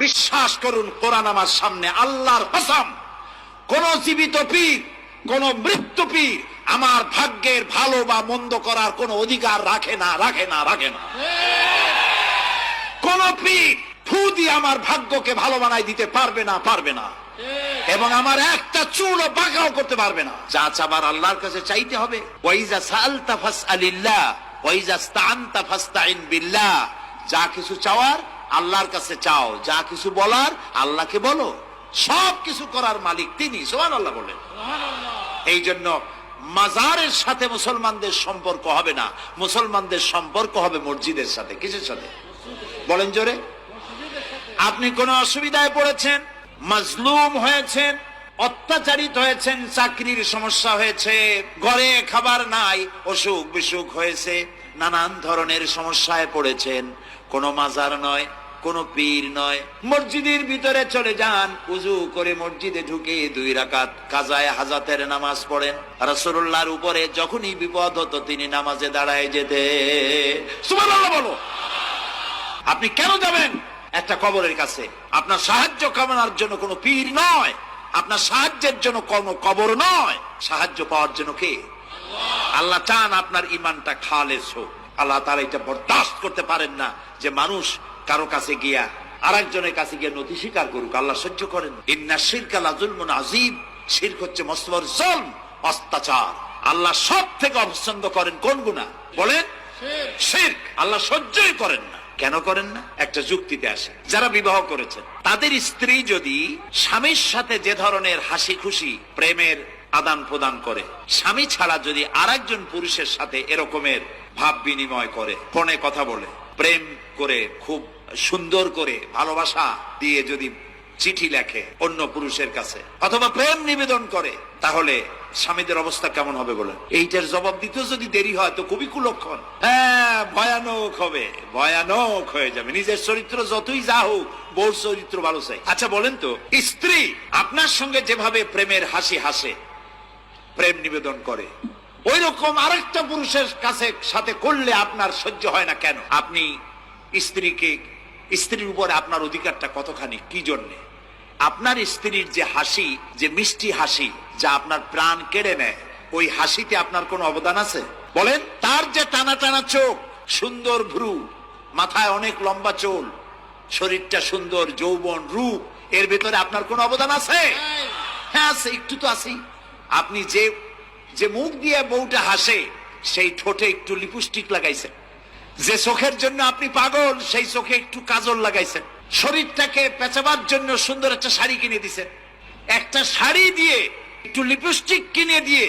বিশ্বাস করুন, কোরআন আমার সামনে, আল্লাহর কসম, কোন জীবিত পীর, কোন মৃত্যু পীর আমার ভাগ্যের ভালো বা মন্দ করার কোন অধিকার রাখে না। কোন পীর ফু দিয়ে আমার ভাগ্যকে ভালো বানাই দিতে পারবে না, এবং আমার একটা চুলও বাঁকাও করতে পারবে না। যা চাবার আল্লাহর কাছে চাইতে হবে। ওয়াইজা সাআলতা ফাসআলিল্লাহ ওয়াইজা ইসতাআনতা ফাসতাইন বিল্লাহ। যা কিছু চাওয়ার আল্লাহর কাছে চাও, যা কিছু বলার আল্লাহকে বলো। সব কিছু করার মালিক তিনি, সুবহানাল্লাহ বলেন। এই জন্য মাজারের সাথে মুসলমানদের সম্পর্ক হবে না, মুসলমানদের সম্পর্ক হবে মসজিদের সাথে। কিসের সাথে বলেন জোরে? আপনি কোন অসুবিধায় পড়েছেন, মাজলুম হয়েছেন, অত্যাচারিত হয়েছেন, চাকরির সমস্যা হয়েছে, ঘরে খাবার নাই, অসুখ বিসুখ হয়েছে, নানান ধরনের সমস্যায় পড়েছেন, কোন মাজার নয়, কোন পীর নয়, মসজিদের ভিতরে চলে যান, উযু করে মসজিদে ঢুকে 2 রাকাত কাজায়ে হাজাতের নামাজ পড়েন। রাসূলুল্লাহর উপরে যখনই বিপদ হতো তিনি নামাজে দাঁড়ায় যেতে। সুবহানাল্লাহ বলো। আপনি কেন যাবেন একটা কবরের কাছে? আপনার সাহায্য কামনার জন্য কোনো পীর নয়, আপনার সাহায্যের জন্য কোনো কবর নয়, সাহায্য পাওয়ার জন্য কে? আল্লাহ চান আপনার ঈমানটা খালেস হোক। আল্লাহ তাআলা এটা বরদাস্ত করতে পারেন না যে মানুষ কারো কাছে গিয়া আরেকজনের কাছে গিয়ে নথি স্বীকার করুক। আল্লাহ সহ্য করেন। ইন্না শিরকা লাযুলমুন আযীম। শিরক হচ্ছে মস্ত বড় জুলম, অত্যাচার। আল্লাহ সব থেকে অপছন্দ করেন কোন গুনাহ বলেন? শিরক। আল্লাহ সহ্যই করেন না। কেন করেন না? একটা যুক্তিতে আসে। যারা বিবাহ করেছেন তাদের স্ত্রী যদি স্বামীর সাথে যে ধরনের হাসি খুশি প্রেমের আদান প্রদান করে, স্বামী ছাড়া যদি আরেকজন পুরুষের সাথে এরকমের ভাব বিনিময় করে, ফোনে কথা বলে, প্রেম করে, খুব সুন্দর করে ভালোবাসা দিয়ে যদি চিঠি লেখে অন্য পুরুষের কাছে, অথবা প্রেম নিবেদন করে, তাহলে স্বামীদের অবস্থা কেমন হবে বলেন? এইটার জবাব দিতেও যদি দেরি হয় তো খুবই কুলক্ষণ। হ্যাঁ, ভয়ানক হবে, ভয়ানক হয়ে যাবে। নিজের চরিত্র যতই যা হোক, বউর চরিত্র ভালো চাই। আচ্ছা বলেন তো, স্ত্রী আপনার সঙ্গে যেভাবে প্রেমের হাসি হাসে, প্রেম নিবেদন করে, ওই রকম আরেকটা পুরুষের কাছে সাথে করলে আপনার সহ্য হয় না কেন? আপনি স্ত্রীর উপরে আপনার অধিকারটা কতখানি, কি জন্যে? আপনার স্ত্রীর যে হাসি, যে মিষ্টি হাসি, যা আপনার প্রাণ কেড়ে নেয়, ওই হাসিতে আপনার কোনো অবদান আছে বলেন? তার যে টানা টানা চোখ, সুন্দর ভ্রু, মাথায় অনেক লম্বা চুল, শরীরটা সুন্দর, যৌবন, রূপ, এর ভেতরে আপনার কোনো অবদান আছে? হ্যাঁ আছে, একটু তো আছেই। আপনি যে মুখ দিয়ে বউটা হাসে, সেই ঠোঁটে একটু লিপস্টিক লাগাইছেন, যে চোখের জন্য আপনি পাগল, সেই চোখে একটু কাজল লাগাইছেন, শরীরটাকে পেঁচাবার জন্য সুন্দর একটা শাড়ি কিনে দিছেন, একটা শাড়ি দিয়ে, একটু লিপস্টিক কিনে দিয়ে,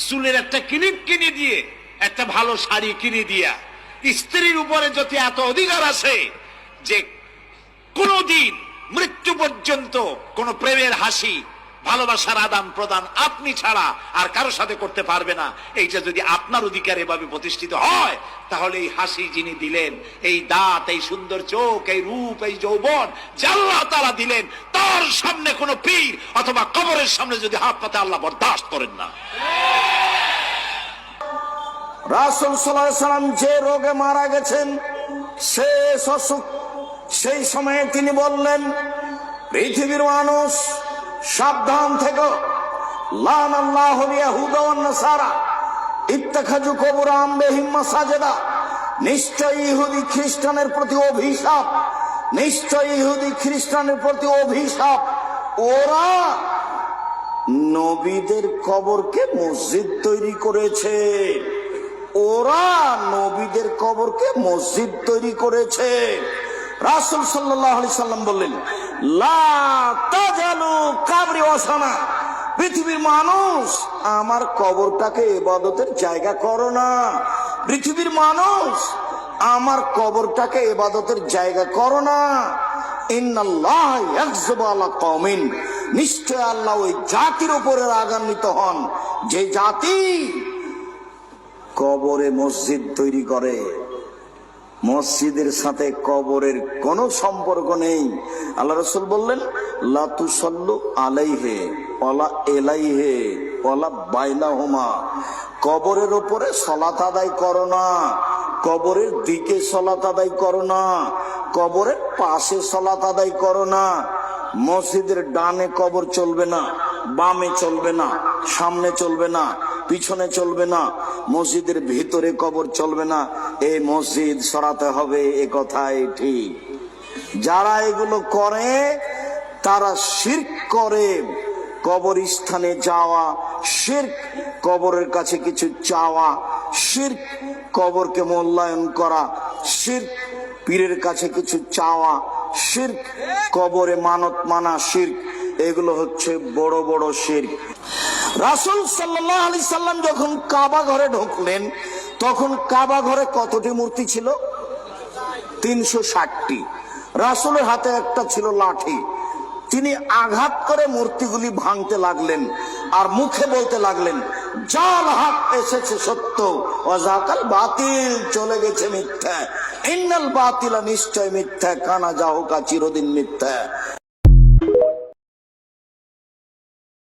চুলের একটা ক্লিপ কিনে দিয়ে, একটা ভালো শাড়ি কিনে দিয়া, স্ত্রীর উপরে যদি এত অধিকার আছে যে কোনদিন মৃত্যু পর্যন্ত কোন প্রেমের হাসি, ভালোবাসার আদান প্রদান আপনি ছাড়া আর কারো সাথে করতে পারবে না, এইটা যদি আপনার অধিকার এভাবে প্রতিষ্ঠিত হয়, তাহলে এই হাসি যিনি দিলেন, এই দাঁত, এই সুন্দর চোখ, এই রূপ, এই যৌবন যে আল্লাহ তাআলা দিলেন, তার সামনে কোন পীর অথবা কবরের সামনে যদি হাত পাতে আল্লাহ বরদাস্ত করেন না। রাসূল সাল্লাল্লাহু আলাইহি সাল্লাম যে রোগে মারা গেছেন, শেষ অসুখ, সেই সময়ে তিনি বললেন, পৃথিবীর মানুষ সাবধান থেকো, লানাল্লাহুল ইয়াহুদা ওয়ান নাসারা ইত্তাখাযু কুবুর আনবিহিম মাসাজিদা। নিশ্চয় ইহুদি খ্রিস্টানের প্রতি অভিশাপ, নিশ্চয় ইহুদি খ্রিস্টানের প্রতি অভিশাপ। ওরা নবীদের কবরকে মসজিদ তৈরি করেছে, ওরা নবীদের কবরকে মসজিদ তৈরি করেছে। রাসূল সাল্লাল্লাহু আলাইহি সাল্লাম বললেন, লা তাজালু কাবরি ওয়াসানা। পৃথিবীর মানুষ, আমার কবরটাকে ইবাদতের জায়গা করো না। পৃথিবীর মানুষ, আমার কবরটাকে ইবাদতের জায়গা করো না। ইন্নাল্লাহ ইয়াগযিবু আলা কওমিন। নিশ্চয় আল্লাহ ওই জাতির উপরে রাগান্বিত হন যে জাতি কবরে মসজিদ তৈরি করে। মসজিদের সাথে কবরের কোনো সম্পর্ক নেই। আল্লাহ রাসূল বললেন, লা তুসাল্লু আলাইহি ওয়ালা ইলাইহি ওয়ালা বাইনাহুমা। কবরের উপরে সালাত আদায় করো না, কবরের দিকে সালাত আদায় করো না, কবরের পাশে সালাত আদায় করো না। মসজিদের ডানে কবর চলবে না, বামে চলবে না, সামনে চলবে না, পিছনে চলবে না, মসজিদের ভিতরে কবর চলবে না। এই মসজিদ সরাতে হবে, এ কথাই ঠিক। যারা এগুলো করে তারা শিরক করে। কবরস্থানে যাওয়া শিরক, কবরের কাছে কিছু চাওয়া শিরক, কবরকে মূল্যায়ন করা শিরক, পীরের কাছে কিছু চাওয়া শিরক, কবরে মানত মানা শিরক। এগুলো হচ্ছে বড় বড় শিরক। রাসূল সাল্লাল্লাহু আলাইহি সাল্লাম যখন কাবা ঘরে ঢুকলেন, তখন কাবা ঘরে কতটি মূর্তি ছিল? 360টি। রাসূলের হাতে একটা ছিল লাঠি। তিনি আঘাত করে মূর্তিগুলি ভাঙতে লাগলেন আর মুখে বলতে লাগলেন, জাল হক এসেছে সত্য, ওয়াজাকাল বাতিল চলে গেছে মিথ্যা, ইন্নাল বাতিলা নিশ্চয় মিথ্যা, কানা যাহুকা চিরদিন মিথ্যা।